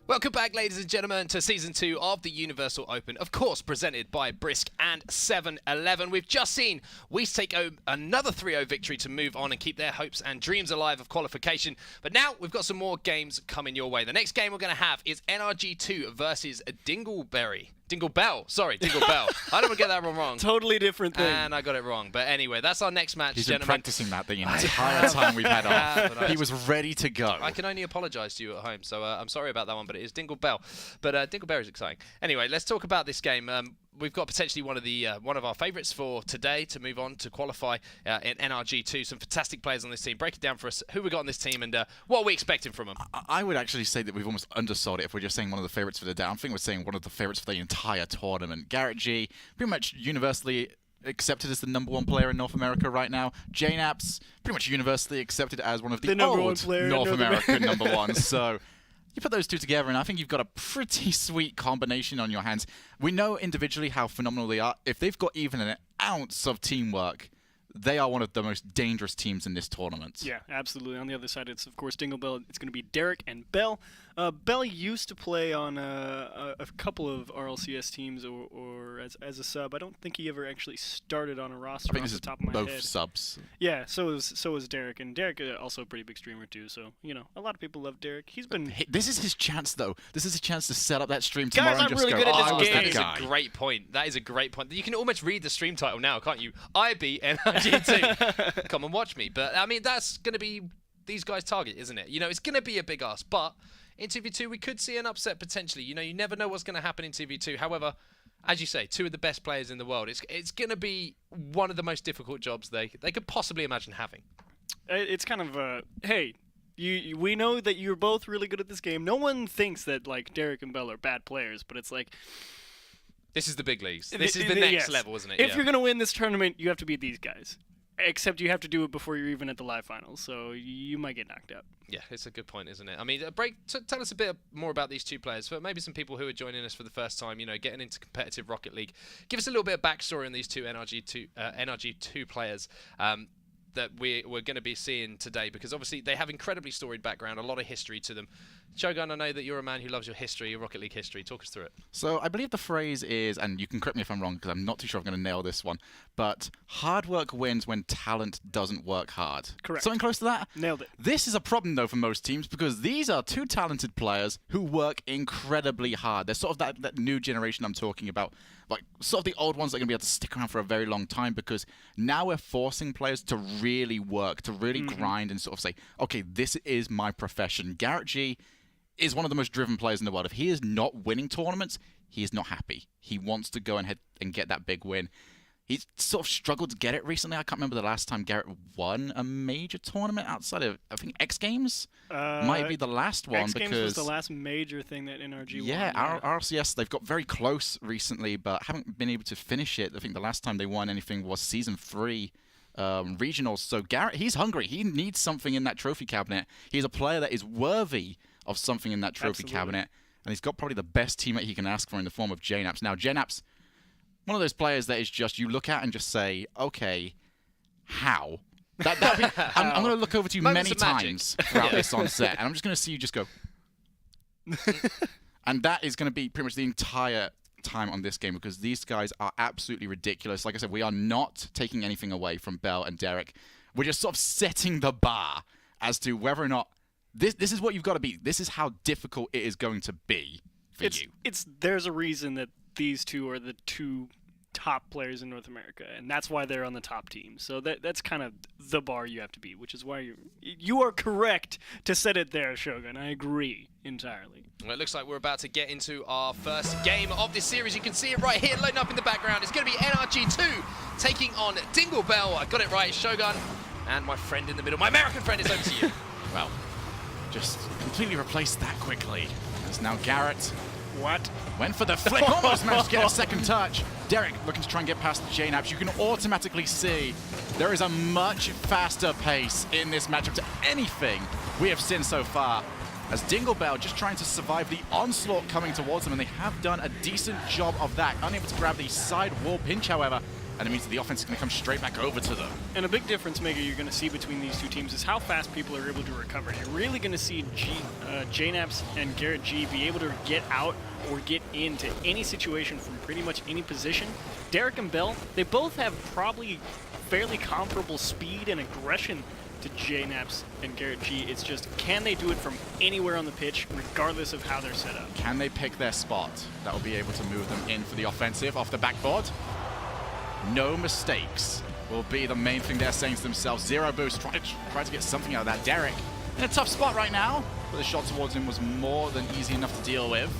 Welcome back, ladies and gentlemen, to Season 2 of the Universal Open, of course presented by Brisk and 7-Eleven. We've just seen Weiss take another 3-0 victory to move on and keep their hopes and dreams alive of qualification. But now we've got some more games coming your way. The next game we're going to have is NRG2 versus Dinglebell. Sorry, Dinglebell. I don't want to get that one wrong. Totally different thing. And I got it wrong. But anyway, that's our next match, He's gentlemen. been practicing that the entire time we've had off. He was ready to go. I can only apologise to you at home, so I'm sorry about that one, but it is Dinglebell. But Dinglebell is exciting. Anyway, let's talk about this game. We've got potentially one of our favourites for today to move on to qualify in NRG2. Some fantastic players on this team. Break it down for us. Who we got on this team and what are we expecting from them? I would actually say that we've almost undersold it if we're just saying one of the favourites for the day. I think we're saying one of the favourites for the entire tournament. Garrett G, pretty much universally accepted as the #1 player in North America right now. JNAPS, pretty much universally accepted as one of the old North American #1s. So you put those two together, and I think you've got a pretty sweet combination on your hands. We know individually how phenomenal they are. If they've got even an ounce of teamwork, they are one of the most dangerous teams in this tournament. Yeah, absolutely. On the other side, it's, of course, Dinglebell. It's going to be Derek and Bell. Bell used to play on a couple of RLCS teams or as a sub. I don't think he ever actually started on a roster off the top of my head. Both subs. Yeah, so is Derek. And Derek also a pretty big streamer, too. So, you know, a lot of people love Derek. He's been... This is his chance, though. This is a chance to set up that stream tomorrow and just really go, good at this game. That is a great point. That is a great point. You can almost read the stream title now, can't you? I beat NRG2. Come and watch me. But, I mean, that's going to be these guys' target, isn't it? You know, it's going to be a big ask, but in 2v2, we could see an upset potentially. You know, you never know what's going to happen in 2v2. However, as you say, two of the best players in the world. It's going to be one of the most difficult jobs they could possibly imagine having. It's kind of hey, we know that you're both really good at this game. No one thinks that, like, Derek and Bell are bad players, but it's like... This is the big leagues. This is the next level, isn't it? If you're going to win this tournament, you have to beat these guys. Except you have to do it before you're even at the live finals, so you might get knocked out. Yeah, it's a good point, isn't it? I mean, tell us a bit more about these two players. For maybe some people who are joining us for the first time, you know, getting into competitive Rocket League. Give us a little bit of backstory on these two NRG2 players that we're going to be seeing today, because obviously they have incredibly storied background, a lot of history to them. Shogun, I know that you're a man who loves your history, your Rocket League history. Talk us through it. So I believe the phrase is, and you can correct me if I'm wrong because I'm not too sure I'm going to nail this one, but hard work wins when talent doesn't work hard. Correct. Something close to that? Nailed it. This is a problem, though, for most teams because these are two talented players who work incredibly hard. They're sort of that new generation I'm talking about, like sort of the old ones that are going to be able to stick around for a very long time, because now we're forcing players to really work, to really grind and sort of say, okay, this is my profession. Garrett G is one of the most driven players in the world. If he is not winning tournaments, he is not happy. He wants to go ahead and get that big win. He's sort of struggled to get it recently. I can't remember the last time Garrett won a major tournament outside of, I think, X Games might be the last one. X Games was the last major thing that NRG won. Yeah, RCS, they've got very close recently, but haven't been able to finish it. I think the last time they won anything was Season 3 regionals. So Garrett, he's hungry. He needs something in that trophy cabinet. He's a player that is worthy of something in that trophy cabinet, and he's got probably the best teammate he can ask for in the form of JNAPS. Now, JNAPS, one of those players that is just, you look at and just say, okay, how? I'm going to look over to you many times throughout this on set, and I'm just going to see you just go. And that is going to be pretty much the entire time on this game, because these guys are absolutely ridiculous. Like I said, we are not taking anything away from Bell and Derek. We're just sort of setting the bar as to whether or not this is what you've got to be. This is how difficult it is going to be for you. There's a reason that these two are the two top players in North America, and that's why they're on the top team. So that's kind of the bar you have to be, which is why you are correct to set it there, Shogun. I agree entirely. Well, it looks like we're about to get into our first game of this series. You can see it right here, loading up in the background. It's going to be NRG2 taking on Dinglebell. I got it right, Shogun. And my friend in the middle, my American friend, is over to you. Well, just completely replaced that quickly. As now Garrett went for the flick, almost managed to get a second touch. Derek looking to try and get past the JNAPS. You can automatically see there is a much faster pace in this matchup to anything we have seen so far, as Dinglebell just trying to survive the onslaught coming towards them, and they have done a decent job of that. Unable to grab the side wall pinch, however. and it means that the offense is going to come straight back over to them. And a big difference maker you're going to see between these two teams is how fast people are able to recover. You're really going to see JNaps and Garrett G be able to get out or get into any situation from pretty much any position. Derek and Bell, they both have probably fairly comparable speed and aggression to JNaps and Garrett G. It's just, can they do it from anywhere on the pitch, regardless of how they're set up? Can they pick their spot that will be able to move them in for the offensive off the backboard? No mistakes will be the main thing they're saying to themselves. Zero boost, try to get something out of that. Derek in a tough spot right now, but the shot towards him was more than easy enough to deal with.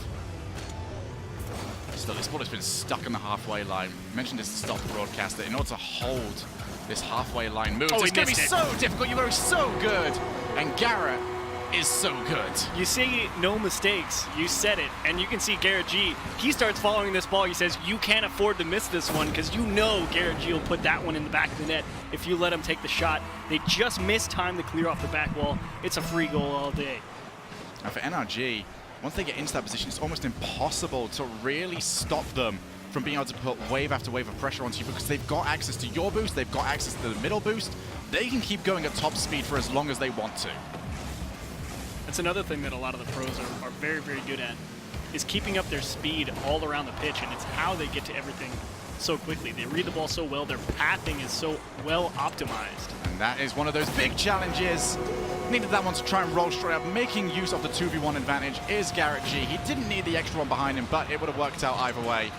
Still, this ball has been stuck in the halfway line. I mentioned this to start the broadcast, that in order to hold this halfway line move, it's going to be so difficult. You are so good, and Garrett is so good. You see no mistakes. You said it, and you can see Garrett G. He starts following this ball. He says, you can't afford to miss this one, because you know Garrett G will put that one in the back of the net if you let him take the shot. They just missed time to clear off the back wall. It's a free goal all day. Now for NRG, once they get into that position, it's almost impossible to really stop them from being able to put wave after wave of pressure onto you, because they've got access to your boost, they've got access to the middle boost. They can keep going at top speed for as long as they want to. That's another thing that a lot of the pros are very, very good at, is keeping up their speed all around the pitch, and it's how they get to everything so quickly. They read the ball so well, their pathing is so well optimized. And that is one of those big challenges. Needed that one to try and roll straight up. Making use of the 2v1 advantage is Garrett G. He didn't need the extra one behind him, but it would have worked out either way.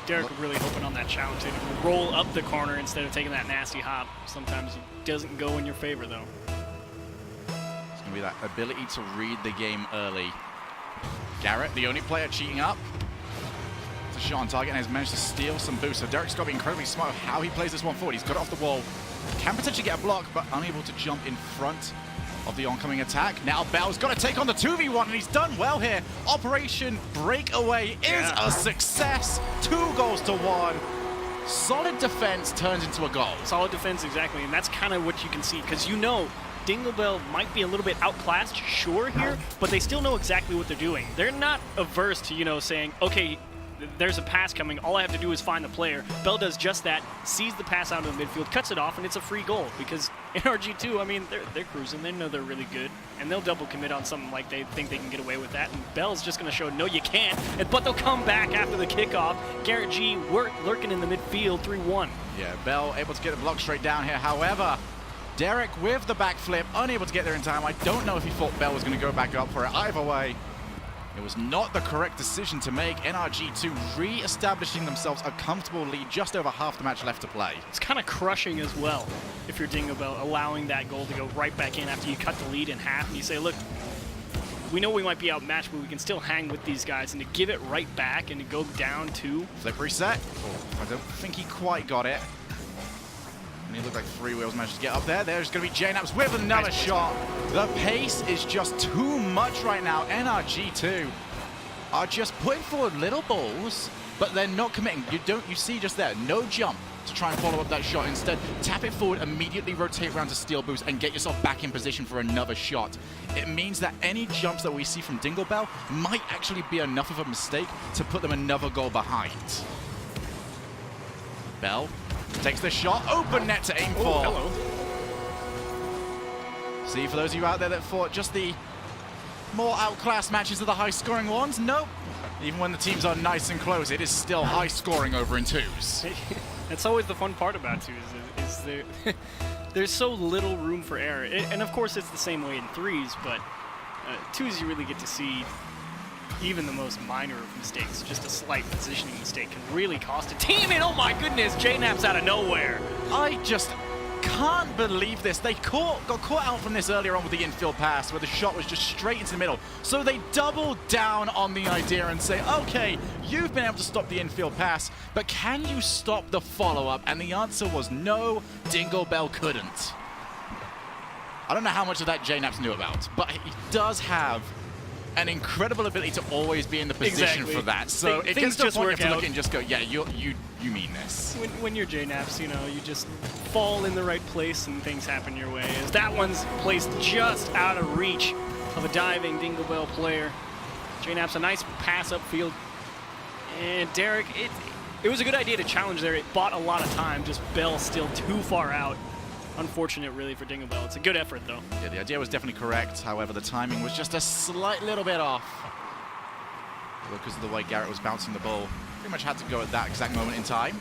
Derek really hoping on that challenge to roll up the corner instead of taking that nasty hop. Sometimes it doesn't go in your favor, though. It's going to be that ability to read the game early. Garrett, the only player cheating up. It's a shot on target and has managed to steal some boost. So Derek's got to be incredibly smart of how he plays this one forward. He's got it off the wall. Can potentially get a block, but unable to jump in front of the oncoming attack. Now Bell's got to take on the 2v1, and he's done well here. Operation Breakaway is a success. 2 goals to 1. Solid defense turns into a goal. Solid defense, exactly, and that's kind of what you can see, because you know Dinglebell might be a little bit outclassed, sure, here, but they still know exactly what they're doing. They're not averse to, you know, saying, okay, there's a pass coming, all I have to do is find the player. Bell does just that, sees the pass out of the midfield, cuts it off, and it's a free goal, because NRG2, I mean, they're cruising, they know they're really good, and they'll double commit on something like they think they can get away with that, and Bell's just going to show, no, you can't, but they'll come back after the kickoff. Garrett G lurking in the midfield, 3-1. Yeah, Bell able to get the block straight down here. However, Derek with the backflip, unable to get there in time. I don't know if he thought Bell was going to go back up for it. Either way, it was not the correct decision to make. NRG2 re-establishing themselves a comfortable lead, just over half the match left to play. It's kind of crushing as well if you're Dinglebell, allowing that goal to go right back in after you cut the lead in half and you say, look, we know we might be outmatched, but we can still hang with these guys, and to give it right back and to go down 2. Flip reset. Oh, I don't think he quite got it. And he looked like 3 wheels managed to get up there. There's going to be JNaps with another shot. The pace is just too much right now. NRG2 are just putting forward little balls, but they're not committing. You see just there, no jump to try and follow up that shot. Instead, tap it forward, immediately rotate around to steal boost, and get yourself back in position for another shot. It means that any jumps that we see from Dinglebell might actually be enough of a mistake to put them another goal behind. Bell takes the shot, open net to aim for. Hello. See, for those of you out there that thought just the more outclassed matches are the high-scoring ones, nope. Even when the teams are nice and close, it is still high-scoring over in 2s. That's always the fun part about 2s, is there, there's so little room for error. And of course, it's the same way in 3s, but 2s you really get to see even the most minor of mistakes. Just a slight positioning mistake can really cost a team, and oh my goodness, JNaps out of nowhere. I just can't believe this. They got caught out from this earlier on with the infield pass, where the shot was just straight into the middle. So they double down on the idea and say, okay, you've been able to stop the infield pass, but can you stop the follow-up? And the answer was no, Dinglebell couldn't. I don't know how much of that JNaps knew about, but he does have an incredible ability to always be in the position for that. So it gets to a point you have to look at and just go, yeah, you mean this. When you're JNaps, you know, you just fall in the right place and things happen your way. As that one's placed just out of reach of a diving Dinglebell player. JNaps, a nice pass upfield. And Derek, it was a good idea to challenge there. It bought a lot of time, just Bell still too far out. Unfortunate, really, for Dinglebell. It's a good effort, though. Yeah, the idea was definitely correct. However, the timing was just a slight little bit off. Because of the way Garrett was bouncing the ball. Pretty much had to go at that exact moment in time.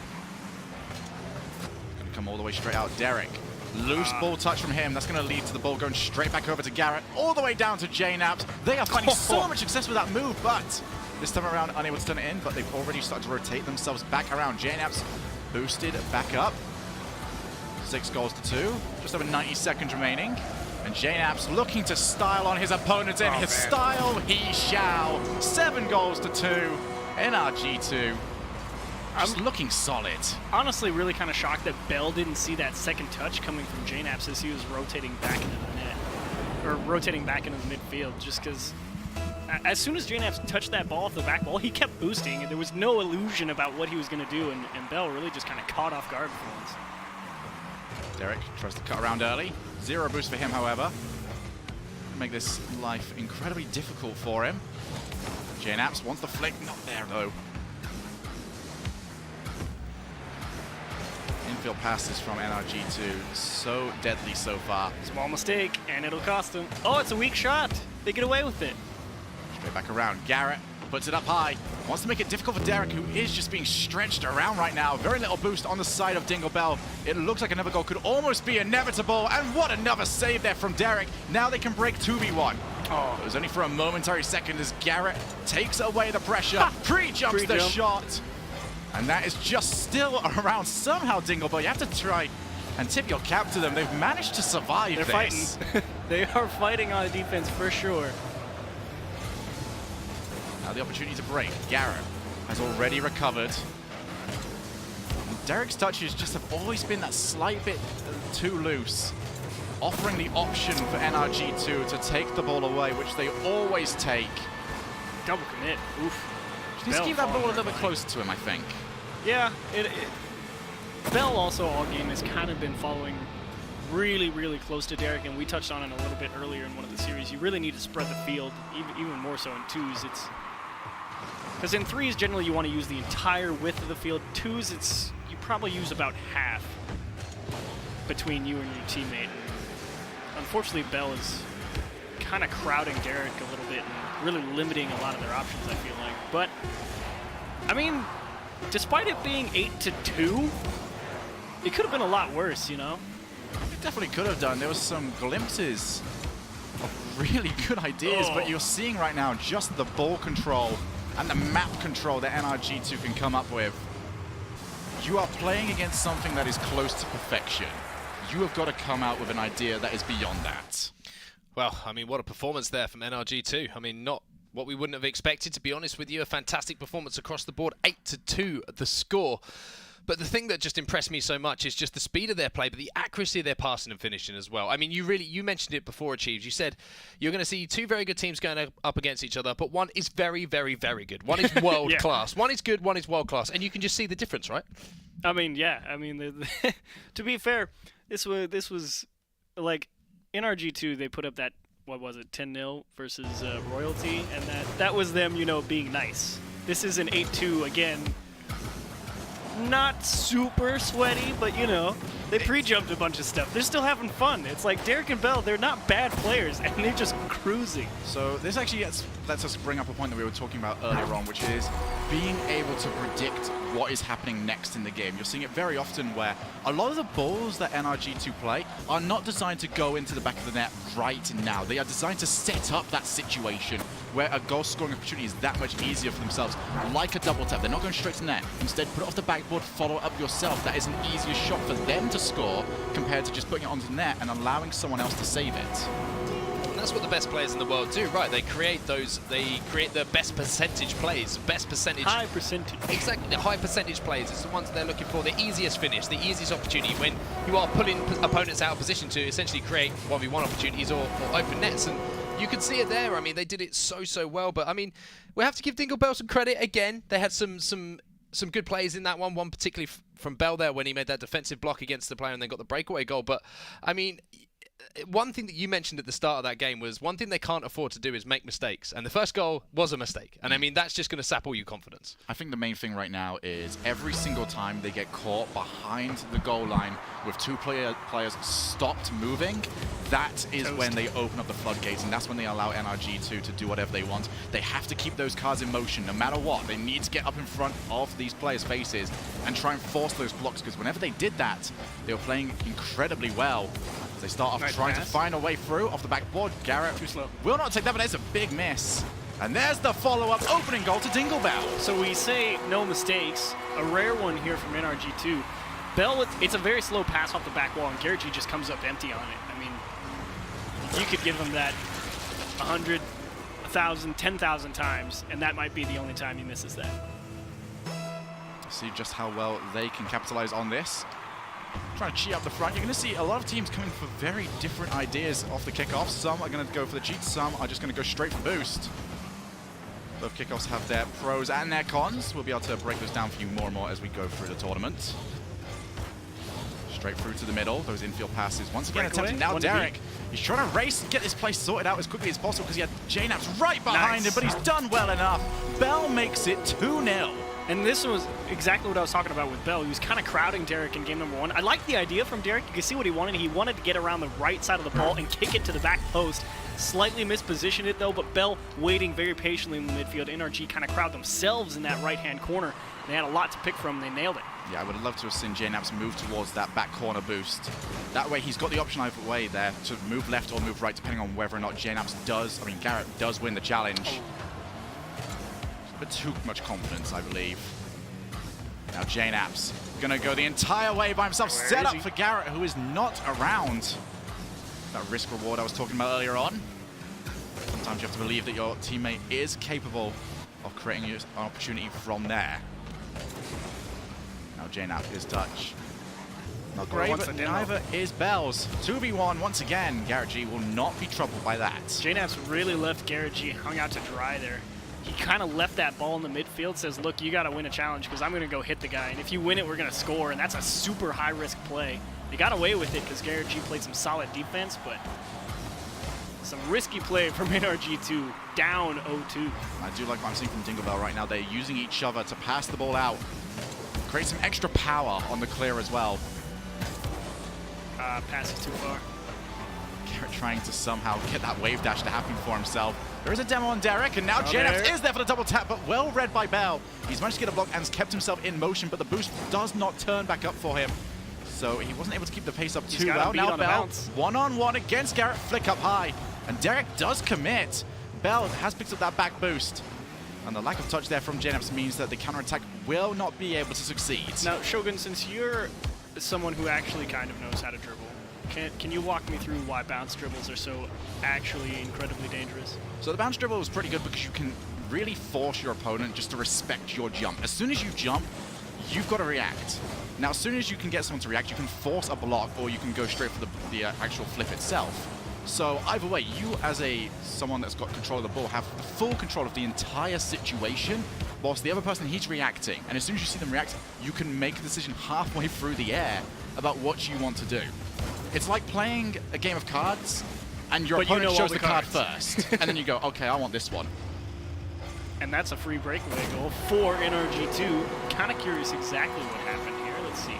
Going to come all the way straight out. Derek. Loose ball touch from him. That's going to lead to the ball going straight back over to Garrett. All the way down to JNaps. They are finding so much success with that move, but this time around unable to turn it in, but they've already started to rotate themselves back around. JNaps boosted back up. 6 goals to 2. Just over 90 seconds remaining. And JNaps looking to style on his opponent in his style, he shall. 7 goals to 2. NRG2. Just looking solid. Honestly, really kind of shocked that Bell didn't see that second touch coming from JNaps as he was rotating back into the net. Or rotating back into the midfield, just because as soon as JNaps touched that ball off the back wall, he kept boosting, and there was no illusion about what he was going to do, and Bell really just kind of caught off guard for once. Derek tries to cut around early. 0 boost for him, however. Make this life incredibly difficult for him. JNaps wants the flick. Not there, though. Infield passes from NRG2. So deadly so far. Small mistake, and it'll cost him. Oh, it's a weak shot. They get away with it. Straight back around. Garrett puts it up high. Wants to make it difficult for Derek, who is just being stretched around right now. Very little boost on the side of Dinglebell. It looks like another goal could almost be inevitable. And what another save there from Derek. Now they can break 2v1. Oh, it was only for a momentary second as Garrett takes away the pressure. Pre-jumps the shot. And that is just still around somehow, Dinglebell. You have to try and tip your cap to them. They've managed to survive They're this. fighting. They are fighting on defense for sure. Now the opportunity to break. Garrett has already recovered. And Derek's touches just have always been that slight bit too loose, offering the option for NRG2 to take the ball away, which they always take. Double commit. Oof. Just keep that ball a little bit closer to him, I think. Yeah, Bell also all game has kind of been following really, really close to Derek, and we touched on it a little bit earlier in one of the series. You really need to spread the field, even more so in 2s. It's because in 3s, generally you want to use the entire width of the field. 2s, you probably use about half between you and your teammate. Unfortunately, Bell is kind of crowding Derek a little bit and really limiting a lot of their options, I feel like. But, I mean, despite it being 8-2, it could have been a lot worse, you know? It definitely could have done. There was some glimpses of really good ideas, but you're seeing right now just the ball control and the map control that NRG2 can come up with. You are playing against something that is close to perfection. You have got to come out with an idea that is beyond that. Well, I mean, what a performance there from NRG2. I mean, not what we wouldn't have expected, to be honest with you. A fantastic performance across the board. 8-2 the score. But the thing that just impressed me so much is just the speed of their play, but the accuracy of their passing and finishing as well. I mean, you mentioned it before, Achieves. You said you're going to see 2 very good teams going up against each other, but one is very, very, very good. One is world class. One is good, one is world class. And you can just see the difference, right? I mean, yeah. I mean, to be fair, this was like NRG2, they put up that, what was it, 10-0 versus Royalty, and that was them, you know, being nice. This is an 8-2 again. Not super sweaty, but, you know, they pre-jumped a bunch of stuff. They're still having fun. It's like Derek and Bell, they're not bad players, and they're just cruising. So this actually lets us bring up a point that we were talking about earlier on, which is being able to predict what is happening next in the game. You're seeing it very often where a lot of the balls that NRG2 play are not designed to go into the back of the net right now. They are designed to set up that situation where a goal scoring opportunity is that much easier for themselves, like a double tap. They're not going straight to net. Instead, put it off the backboard, follow up yourself. That is an easier shot for them to score compared to just putting it onto the net and allowing someone else to save it. And that's what the best players in the world do, right? They create the best percentage plays, best percentage. High percentage. Exactly, the high percentage plays. It's the ones they're looking for, the easiest finish, the easiest opportunity when you are pulling opponents out of position to essentially create 1v1 opportunities or open nets. And you can see it there. I mean, they did it so well. But I mean, we have to give Dinglebell some credit again. They had some good plays in that one particularly from Bell there when he made that defensive block against the player and then got the breakaway goal. But I mean, one thing that you mentioned at the start of that game was one thing they can't afford to do is make mistakes. And the first goal was a mistake. And I mean, that's just going to sap all your confidence. I think the main thing right now is every single time they get caught behind the goal line with two players stopped moving, that is when they open up the floodgates, and that's when they allow NRG2 to do whatever they want. They have to keep those cards in motion no matter what. They need to get up in front of these players' faces and try and force those blocks, because whenever they did that, they were playing incredibly well. They start off trying to find a way through off the backboard. Garrett will not take that, but it's a big miss. And there's the follow-up opening goal to Dinglebell. So we say no mistakes. A rare one here from NRG2. Bell, it's a very slow pass off the back wall, and Garrett G just comes up empty on it. I mean, you could give him that 100, 1,000, 10,000 times, and that might be the only time he misses that. See just how well they can capitalize on this. Trying to cheat up the front. You're going to see a lot of teams coming for very different ideas off the kickoff. Some are going to go for the cheat, some are just going to go straight for boost. Both kickoffs have their pros and their cons. We'll be able to break those down for you more and more as we go through the tournament. Straight through to the middle. Those infield passes once again attempted. Now Derek, he's trying to race and get this place sorted out as quickly as possible because he had JNAPS right behind him, but he's done well enough. Bell makes it 2-0. And this was exactly what I was talking about with Bell. He was kind of crowding Derek in game number 1. I like the idea from Derek. You can see what he wanted. He wanted to get around the right side of the ball and kick it to the back post. Slightly mispositioned it though, but Bell waiting very patiently in the midfield. NRG kind of crowd themselves in that right-hand corner. They had a lot to pick from. They nailed it. Yeah, I would have loved to have seen JNAPS move towards that back corner boost. That way he's got the option either way there to move left or move right, depending on whether or not Garrett does win the challenge. But too much confidence, I believe. Now JNAPS gonna go the entire way by himself. Set up for Garrett, who is not around. That risk reward I was talking about earlier on. Sometimes you have to believe that your teammate is capable of creating an opportunity from there. Now JNAPS is touch. Not great, but neither is Bells. 2v1 once again. Garrett G will not be troubled by that. JNAPS really left Garrett G hung out to dry there. He kind of left that ball in the midfield, says, look, you got to win a challenge because I'm going to go hit the guy. And if you win it, we're going to score. And that's a super high-risk play. They got away with it because Garrett G played some solid defense, but some risky play from NRG2, down 0-2. I do like what I'm seeing from Dinglebell right now. They're using each other to pass the ball out. Create some extra power on the clear as well. Pass is too far. Garrett trying to somehow get that wave dash to happen for himself. There is a demo on Derek, and now JNAPS is there for the double tap, but well read by Bell. He's managed to get a block and has kept himself in motion, but the boost does not turn back up for him. So he wasn't able to keep the pace up too well. Now Bell, one-on-one against Garrett, flick up high. And Derek does commit. Bell has picked up that back boost. And the lack of touch there from JNAPS means that the counterattack will not be able to succeed. Now, Shogun, since you're someone who actually kind of knows how to dribble, can you walk me through why bounce dribbles are so actually incredibly dangerous? So the bounce dribble is pretty good because you can really force your opponent just to respect your jump. As soon as you jump, you've got to react. Now, as soon as you can get someone to react, you can force a block or you can go straight for the actual flip itself. So either way, you as someone that's got control of the ball have full control of the entire situation, whilst the other person, he's reacting. And as soon as you see them react, you can make a decision halfway through the air about what you want to do. It's like playing a game of cards, and your opponent shows the card first, and then you go, okay, I want this one. And that's a free breakaway goal for NRG2. Kind of curious exactly what happened here. Let's see.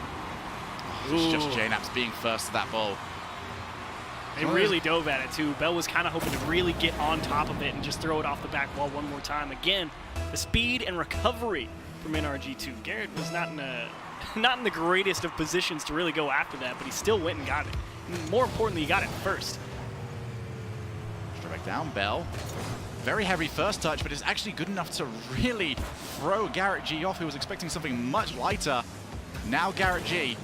It's just JNAPS being first to that ball. They really dove at it, too. Bell was kind of hoping to really get on top of it and just throw it off the back wall one more time. Again, the speed and recovery from NRG2. Garrett was not in the greatest of positions to really go after that, but he still went and got it. And more importantly, he got it first. Straight back down, Bell. Very heavy first touch, but it's actually good enough to really throw Garrett G off, who was expecting something much lighter. Now Garrett G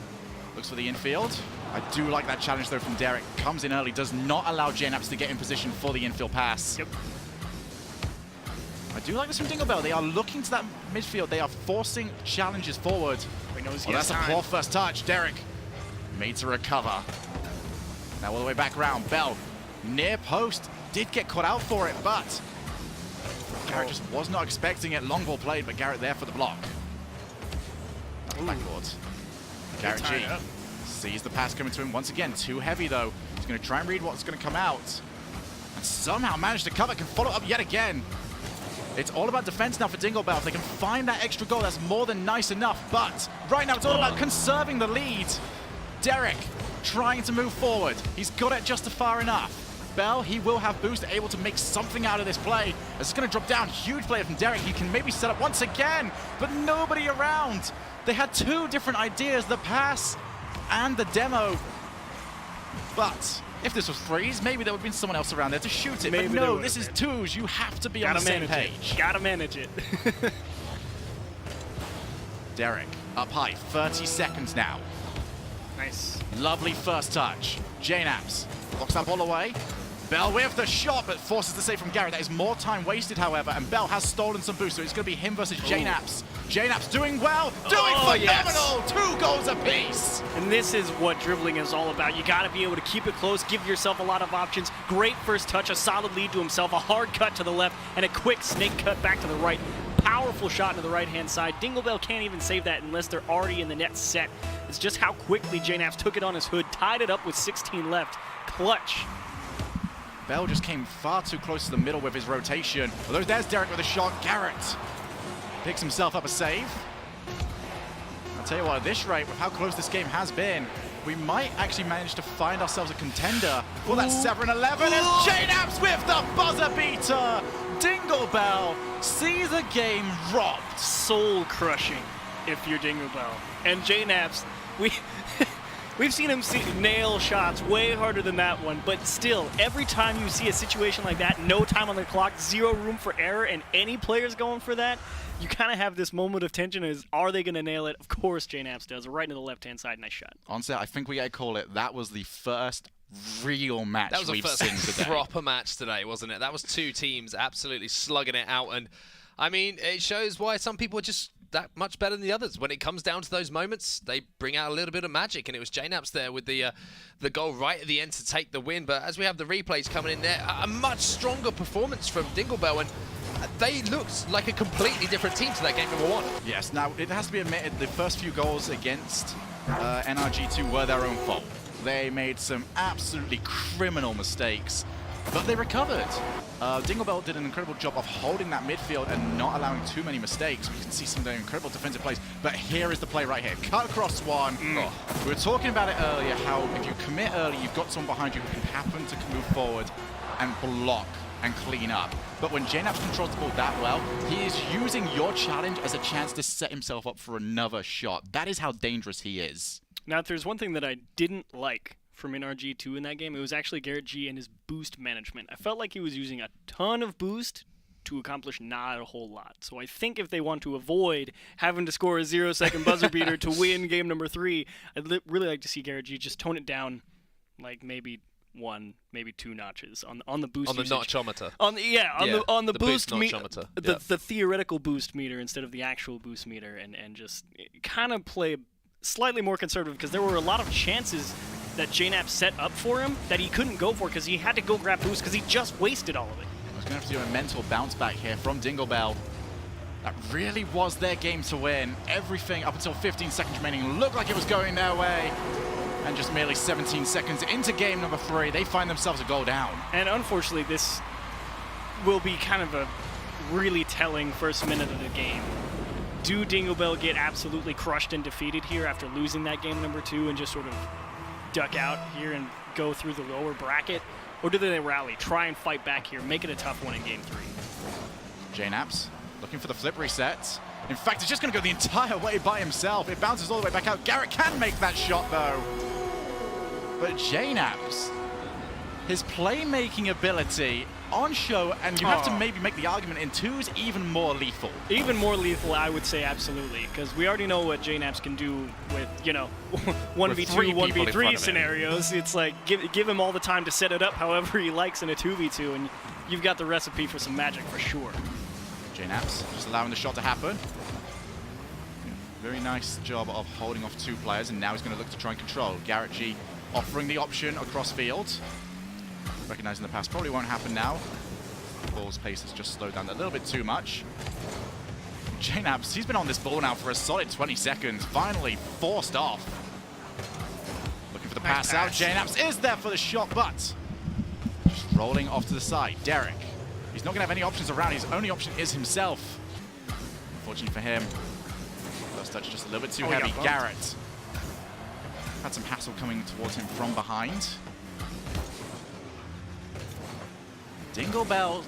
looks for the infield. I do like that challenge, though, from Derek. Comes in early, does not allow JNAPS to get in position for the infield pass. Yep. I do like this from Dinglebell. They are looking to that midfield. They are forcing challenges forward. That's a poor first touch. Derek made to recover. Now all the way back around. Bell, near post. Did get caught out for it, but Garrett just was not expecting it. Long ball played, but Garrett there for the block. Backboard. Garrett G sees the pass coming to him once again. Too heavy, though. He's going to try and read what's going to come out. And somehow manage to cover, can follow up yet again. It's all about defense now for Dinglebell. If they can find that extra goal, that's more than nice enough. But right now, it's all about conserving the lead. Derek trying to move forward. He's got it just far enough. Bell, he will have boost, able to make something out of this play. It's going to drop down. Huge play from Derek. He can maybe set up once again, but nobody around. They had two different ideas, the pass and the demo. But if this was threes, maybe there would have been someone else around there to shoot it. Maybe but no, this is twos. You have to be on the same page. Gotta manage it. Derek up high, 30 seconds now. Nice. Lovely first touch. JNAPS locks that ball away. Bell with the shot, but forces the save from Garrett. That is more time wasted, however, and Bell has stolen some boost, so it's going to be him versus JNAPS. JNAPS doing well, doing phenomenal! Yes. 2 goals apiece! And this is what dribbling is all about. You got to be able to keep it close, give yourself a lot of options. Great first touch, a solid lead to himself, a hard cut to the left, and a quick snake cut back to the right. Powerful shot to the right-hand side. Dinglebell can't even save that unless they're already in the net set. It's just how quickly JNAPS took it on his hood, tied it up with 16 left. Clutch. Bell just came far too close to the middle with his rotation. Although there's Derek with a shot. Garrett picks himself up a save. I'll tell you what, at this rate, with how close this game has been, we might actually manage to find ourselves a contender for that 7-11 as JNAPS with the buzzer beater. Dinglebell sees a game robbed. Soul crushing if you're Dinglebell. And JNAPS, we've seen him nail shots way harder than that one, but still, every time you see a situation like that, no time on the clock, 0 room for error, and any players going for that, you kind of have this moment of tension is, are they going to nail it? Of course JNAPS does, right into the left-hand side, nice shot. Honestly, I think we gotta call it, that was the first real match we've seen today. Proper match today, wasn't it? That was 2 teams absolutely slugging it out, and I mean, it shows why some people are just that much better than the others. When it comes down to those moments, they bring out a little bit of magic, and it was JNAPS there with the goal right at the end to take the win. But as we have the replays coming in there, a much stronger performance from Dinglebell, and they looked like a completely different team to that game number 1. Yes, now it has to be admitted, the first few goals against NRG2 were their own fault. They made some absolutely criminal mistakes, but they recovered. Dinglebell did an incredible job of holding that midfield and not allowing too many mistakes. We can see some of their incredible defensive plays, but here is the play right here. Cut across one. We were talking about it earlier, how if you commit early, you've got someone behind you who can happen to move forward and block and clean up. But when JNAPS controls the ball that well, he is using your challenge as a chance to set himself up for another shot. That is how dangerous he is. Now, if there's one thing that I didn't like from NRG2 in that game, it was actually Garrett G and his boost management. I felt like he was using a ton of boost to accomplish not a whole lot. So I think if they want to avoid having to score a 0-second buzzer beater to win game number 3, I'd really like to see Garrett G just tone it down like maybe 1, maybe 2 notches on the boost. On the usage. notchometer. On the boost meter, notchometer. the theoretical boost meter instead of the actual boost meter, and just kind of play slightly more conservative, because there were a lot of chances that JNAPS set up for him that he couldn't go for because he had to go grab boost because he just wasted all of it. I was going to have to do a mental bounce back here from Dinglebell. That really was their game to win. Everything up until 15 seconds remaining looked like it was going their way. And just merely 17 seconds into game number 3, they find themselves a goal down. And unfortunately, this will be kind of a really telling first minute of the game. Do Dinglebell get absolutely crushed and defeated here after losing that game number 2 and just sort of duck out here and go through the lower bracket? Or do they rally, try and fight back here, make it a tough one in game 3? JNAPS looking for the flip reset. In fact, it's just going to go the entire way by himself. It bounces all the way back out. Garrett can make that shot, though. But JNAPS, his playmaking ability on show, and you have to maybe make the argument in 2's even more lethal. Even more lethal, I would say, absolutely, because we already know what JNAPS can do with, 1v2, 1v3 scenarios. It's like, give him all the time to set it up however he likes in a 2v2, and you've got the recipe for some magic for sure. JNAPS just allowing the shot to happen. Very nice job of holding off 2 players, and now he's going to look to try and control. Garrett G offering the option across field. Recognizing the pass probably won't happen now. The ball's pace has just slowed down a little bit too much. JNAPS, he's been on this ball now for a solid 20 seconds. Finally forced off. Looking for the pass out. JNaps is there for the shot, but just rolling off to the side. Derek, he's not going to have any options around. His only option is himself. Unfortunately for him, first touch just a little bit too heavy. Garrett had some hassle coming towards him from behind. Dinglebell,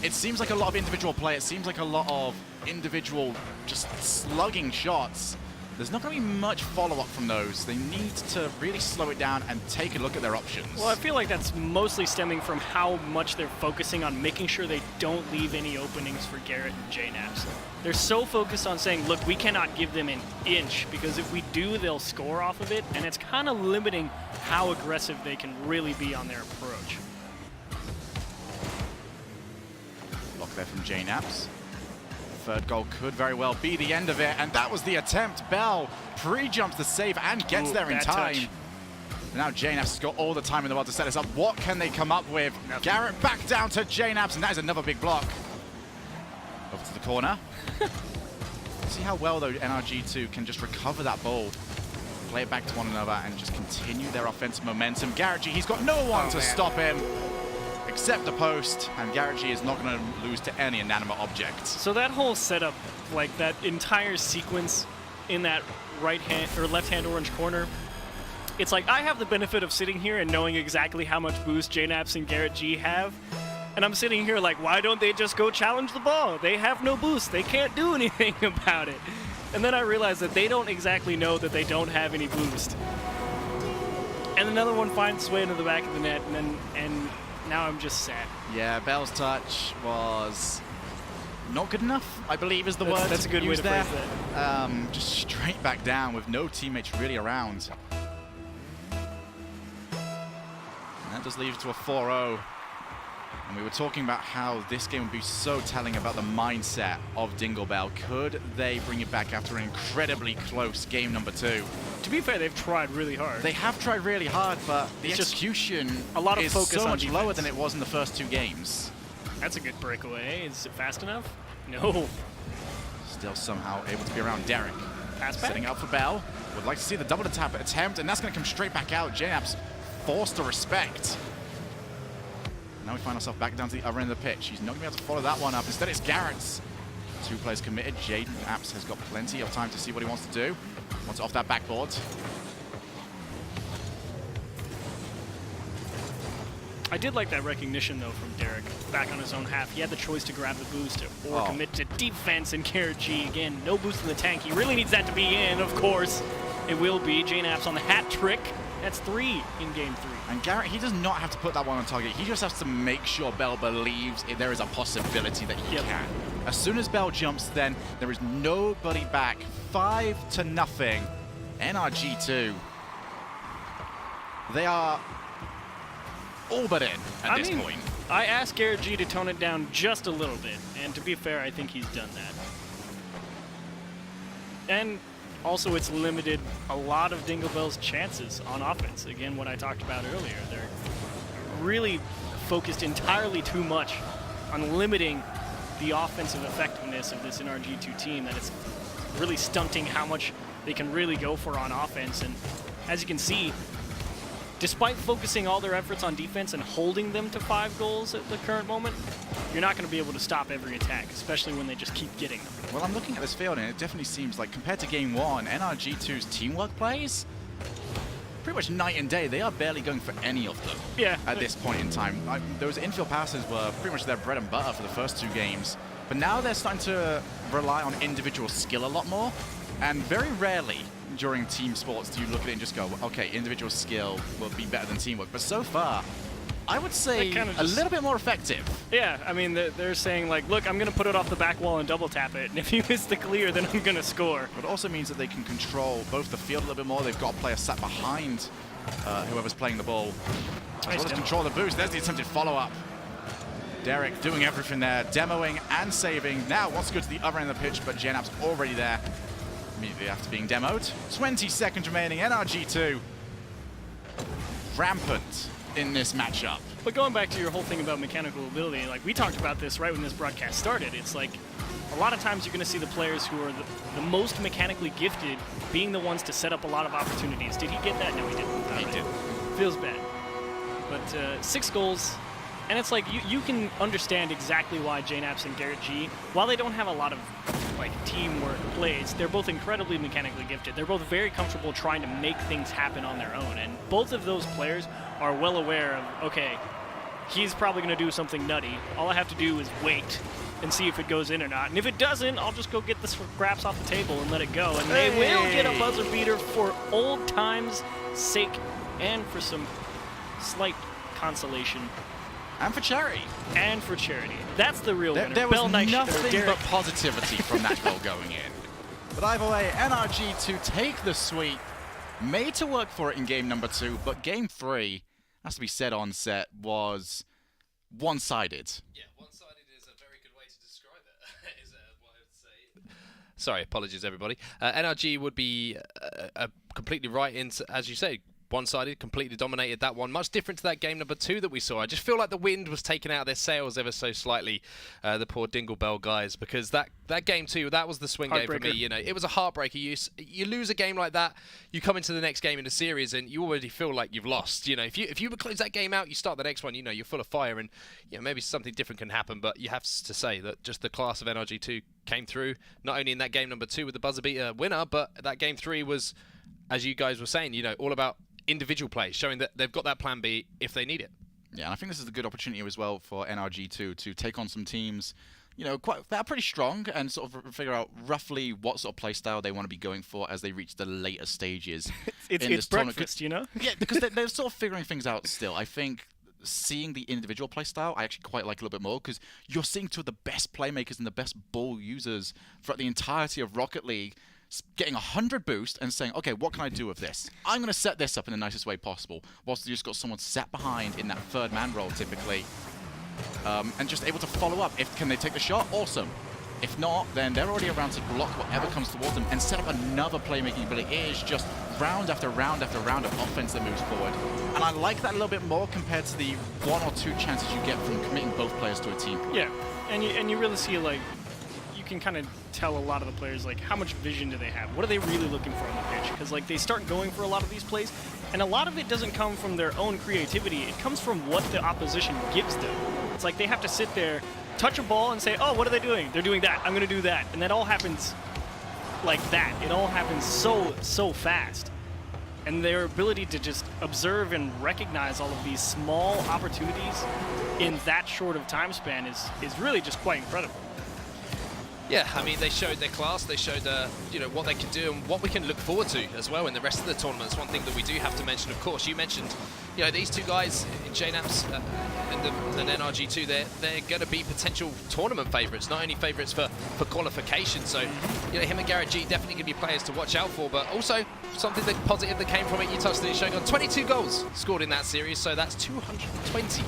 it seems like a lot of individual play. It seems like a lot of individual just slugging shots. There's not going to be much follow-up from those. They need to really slow it down and take a look at their options. Well, I feel like that's mostly stemming from how much they're focusing on making sure they don't leave any openings for Garrett and JNaps. They're so focused on saying, look, we cannot give them an inch, because if we do, they'll score off of it, and it's kind of limiting how aggressive they can really be on their approach. Block there from JNaps. Third goal could very well be the end of it, and that was the attempt. Bell pre-jumps the save and gets there in time. Touch. Now JNaps has got all the time in the world to set this up. What can they come up with? Nothing. Garrett back down to JNaps, and that is another big block. Over to the corner. See how well, though, NRG2 can just recover that ball, play it back to one another, and just continue their offensive momentum. Garrett G, he's got no one to stop him except the post, and Garrett G is not going to lose to any inanimate object. So that whole setup, like that entire sequence in that right hand or left hand orange corner, it's like I have the benefit of sitting here and knowing exactly how much boost JNaps and Garrett G have. And I'm sitting here like, why don't they just go challenge the ball? They have no boost. They can't do anything about it. And then I realized that they don't exactly know that they don't have any boost. And another one finds its way into the back of the net, and now I'm just sad. Yeah, Bell's touch was not good enough, I believe is the word. That's a good way to phrase that. Just straight back down with no teammates really around. And that does lead to a 4-0. And we were talking about how this game would be so telling about the mindset of Dinglebell. Could they bring it back after an incredibly close game number 2? To be fair, they've tried really hard. They have tried really hard, but the execution a lot of is focus so on much defense. lower than it was in the first 2 games. That's a good breakaway. Is it fast enough? No. Still somehow able to be around Derek. Pass back. Setting up for Bell. Would like to see the double tap attempt, and that's going to come straight back out. JNaps forced to respect. Now we find ourselves back down to the other end of the pitch. He's not going to be able to follow that one up. Instead, it's Garrett's. 2 players committed. JNaps has got plenty of time to see what he wants to do. Wants it off that backboard. I did like that recognition, though, from Derek. Back on his own half. He had the choice to grab the boost or commit to defense, and Garrett G, again, no boost in the tank. He really needs that to be in, of course. It will be. JNaps on the hat trick. That's 3 in game 3. And Garrett, he does not have to put that one on target. He just has to make sure Bell believes there is a possibility that he can. As soon as Bell jumps, then there is nobody back. 5-0. NRG2. They are all but in at this point. I asked Garrett G to tone it down just a little bit, and to be fair, I think he's done that. And also, it's limited a lot of Dinglebell's chances on offense. Again, what I talked about earlier. They're really focused entirely too much on limiting the offensive effectiveness of this NRG2 team, that it's really stunting how much they can really go for on offense. And as you can see, despite focusing all their efforts on defense and holding them to 5 goals at the current moment, you're not going to be able to stop every attack, especially when they just keep getting them. Well, I'm looking at this field, and it definitely seems like, compared to Game 1, NRG2's teamwork plays, pretty much night and day. They are barely going for any of them at this point in time. Those infield passes were pretty much their bread and butter for the first 2 games, but now they're starting to rely on individual skill a lot more, and very rarely during team sports do you look at it and just go, okay, individual skill will be better than teamwork. But so far, I would say a little bit more effective. Yeah, I mean, they're saying, like, look, I'm going to put it off the back wall and double tap it, and if you miss the clear, then I'm going to score. But it also means that they can control both the field a little bit more. They've got a player sat behind whoever's playing the ball, as well as control the boost. There's the attempted follow-up. Derek doing everything there, demoing and saving. Now wants to go to the other end of the pitch, but JNap's already there immediately after being demoed. 20 seconds remaining. NRG2 rampant in this matchup. But going back to your whole thing about mechanical ability, like we talked about this right when this broadcast started, it's like a lot of times you're going to see the players who are the most mechanically gifted being the ones to set up a lot of opportunities. Did he get that? No, he didn't. He did. Feels bad. But 6 goals, and it's like you can understand exactly why JNaps and Garrett G, while they don't have a lot of like teamwork plays, they're both incredibly mechanically gifted. They're both very comfortable trying to make things happen on their own, and both of those players are well aware of, okay, he's probably going to do something nutty. All I have to do is wait and see if it goes in or not. And if it doesn't, I'll just go get the scraps off the table and let it go. And they will get a buzzer beater for old times' sake and for some slight consolation. And for charity. And for charity. That's the real winner. There was Bell Knight, nothing but positivity from that goal going in. But either way, NRG2 take the sweep. Made to work for it in game number 2, but game 3, has to be said on set, was one-sided. Yeah, one-sided is a very good way to describe it, is what I would say. Sorry, apologies, everybody. NRG would be completely right in, as you say, one-sided, completely dominated that one. Much different to that game number 2 that we saw. I just feel like the wind was taken out of their sails ever so slightly, the poor Dinglebell guys, because that game 2, that was the swing game for me. You know, it was a heartbreaker. You lose a game like that, you come into the next game in the series and you already feel like you've lost. You know, if you would close that game out, you start the next one, you know, you're full of fire, and you know, maybe something different can happen. But you have to say that just the class of NRG2 came through, not only in that game number 2 with the buzzer beater winner, but that game 3 was, as you guys were saying, you know, all about individual play, showing that they've got that plan B if they need it. Yeah, and I think this is a good opportunity as well for NRG2 to take on some teams, you know, that are pretty strong, and sort of figure out roughly what sort of play style they want to be going for as they reach the later stages. It's breakfast, you know? Yeah, because they're sort of figuring things out still. I think seeing the individual play style, I actually quite like a little bit more, because you're seeing two of the best playmakers and the best ball users throughout the entirety of Rocket League getting 100 boost and saying, okay, what can I do with this? I'm going to set this up in the nicest way possible, whilst you just got someone sat behind in that third man role typically, and just able to follow up. Can they take the shot? Awesome. If not, then they're already around to block whatever comes towards them and set up another playmaking ability. It is just round after round after round of offense that moves forward. And I like that a little bit more compared to the 1 or 2 chances you get from committing both players to a team. Yeah, and you really see, like, you can kind of tell a lot of the players, like, how much vision do they have? What are they really looking for on the pitch? Because, like, they start going for a lot of these plays, and a lot of it doesn't come from their own creativity. It comes from what the opposition gives them. It's like they have to sit there, touch a ball, and say, oh, what are they doing? They're doing that. I'm going to do that. And that all happens like that. It all happens so fast. And their ability to just observe and recognize all of these small opportunities in that short of time span is really just quite incredible. Yeah, I mean, they showed their class, they showed, you know, what they can do and what we can look forward to as well in the rest of the tournaments. One thing that we do have to mention, of course, you mentioned, you know, these two guys, JNaps and NRG2, they're going to be potential tournament favourites, not only favourites for qualification. So, you know, him and Garrett G definitely going to be players to watch out for, but also something that positive that came from it, you touched on it, Shogun. 22 goals scored in that series, so that's 220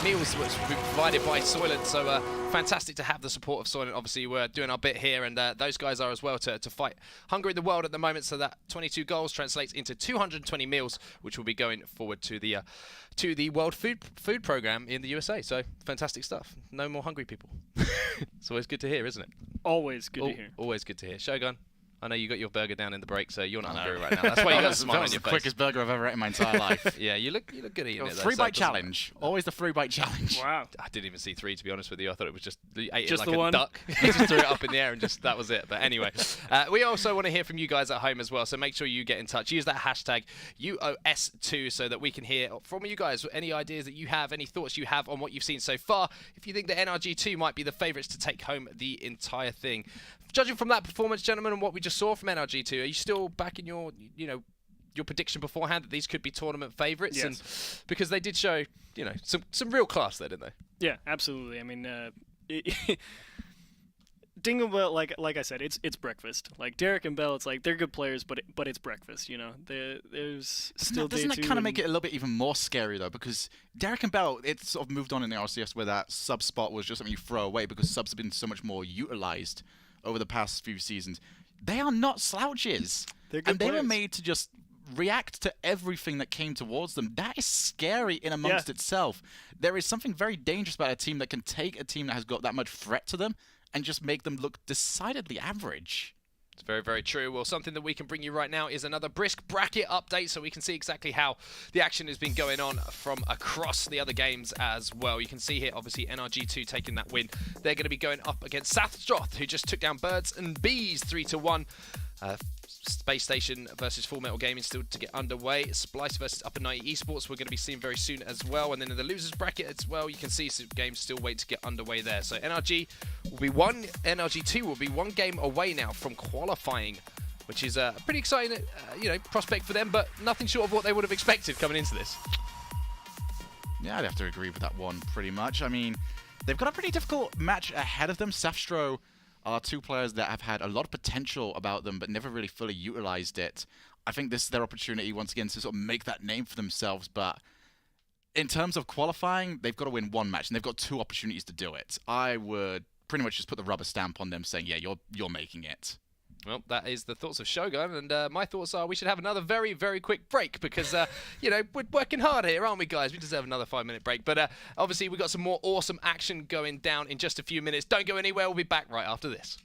meals which were provided by Soylent, so fantastic to have the support of Soylent. Obviously, we're doing our bit here, and those guys are as well to fight hunger in the world at the moment, so that 22 goals translates into 220 meals, which will be going forward to the World Food Program in the USA. So, fantastic stuff. No more hungry people. It's always good to hear, isn't it? Always good to hear. Always good to hear. Shogun, I know you got your burger down in the break, so you're not hungry right now. That's why you got a smile on your face. That was the quickest burger I've ever ate in my entire life. Yeah, you look good eating it. 3-bite challenge. Always the 3-bite challenge. Wow. I didn't even see 3, to be honest with you. I thought it was just you ate just it like the a one. duck. You just threw it up in the air and just that was it. But anyway, we also want to hear from you guys at home as well. So make sure you get in touch. Use that hashtag UOS2 so that we can hear from you guys any ideas that you have, any thoughts you have on what you've seen so far. If you think that NRG2 might be the favourites to take home the entire thing. Judging from that performance, gentlemen, and what we just saw from NRG2, are you still back in your prediction beforehand that these could be tournament favourites? Yes. And because they did show, you know, some real class there, didn't they? Yeah, absolutely. I mean, Dinglebell, like I said, it's breakfast. Like Derek and Bell, it's like they're good players, but it's breakfast. You know, there's still doesn't that kind of make it a little bit even more scary though? Because Derek and Bell, it sort of moved on in the RCS where that sub spot was just something you throw away because subs have been so much more utilized over the past few seasons. They are not slouches. They're good and they players. were made to just react to everything that came towards them. That is scary in amongst itself. There is something very dangerous about a team that can take a team that has got that much threat to them and just make them look decidedly average. It's very, very true. Well, something that we can bring you right now is another brisk bracket update, so we can see exactly how the action has been going on from across the other games as well. You can see here, obviously, NRG2 taking that win. They're going to be going up against Sathstroth, who just took down Birds and Bees 3-1. Space Station versus Full Metal Gaming still to get underway. Splice versus Upper 90 Esports we're going to be seeing very soon as well. And then in the losers bracket as well, you can see some games still waiting to get underway there. So NRG2 will be one game away now from qualifying, which is a pretty exciting prospect for them, but nothing short of what they would have expected coming into this. Yeah, I'd have to agree with that one pretty much. I mean, they've got a pretty difficult match ahead of them. Safstro are two players that have had a lot of potential about them but never really fully utilized it. I think this is their opportunity once again to sort of make that name for themselves, but in terms of qualifying, they've got to win one match and they've got two opportunities to do it. I would pretty much just put the rubber stamp on them saying, yeah, you're making it. Well, that is the thoughts of Shogun, and my thoughts are we should have another very, very quick break because, we're working hard here, aren't we, guys? We deserve another 5-minute break. But obviously, we've got some more awesome action going down in just a few minutes. Don't go anywhere. We'll be back right after this.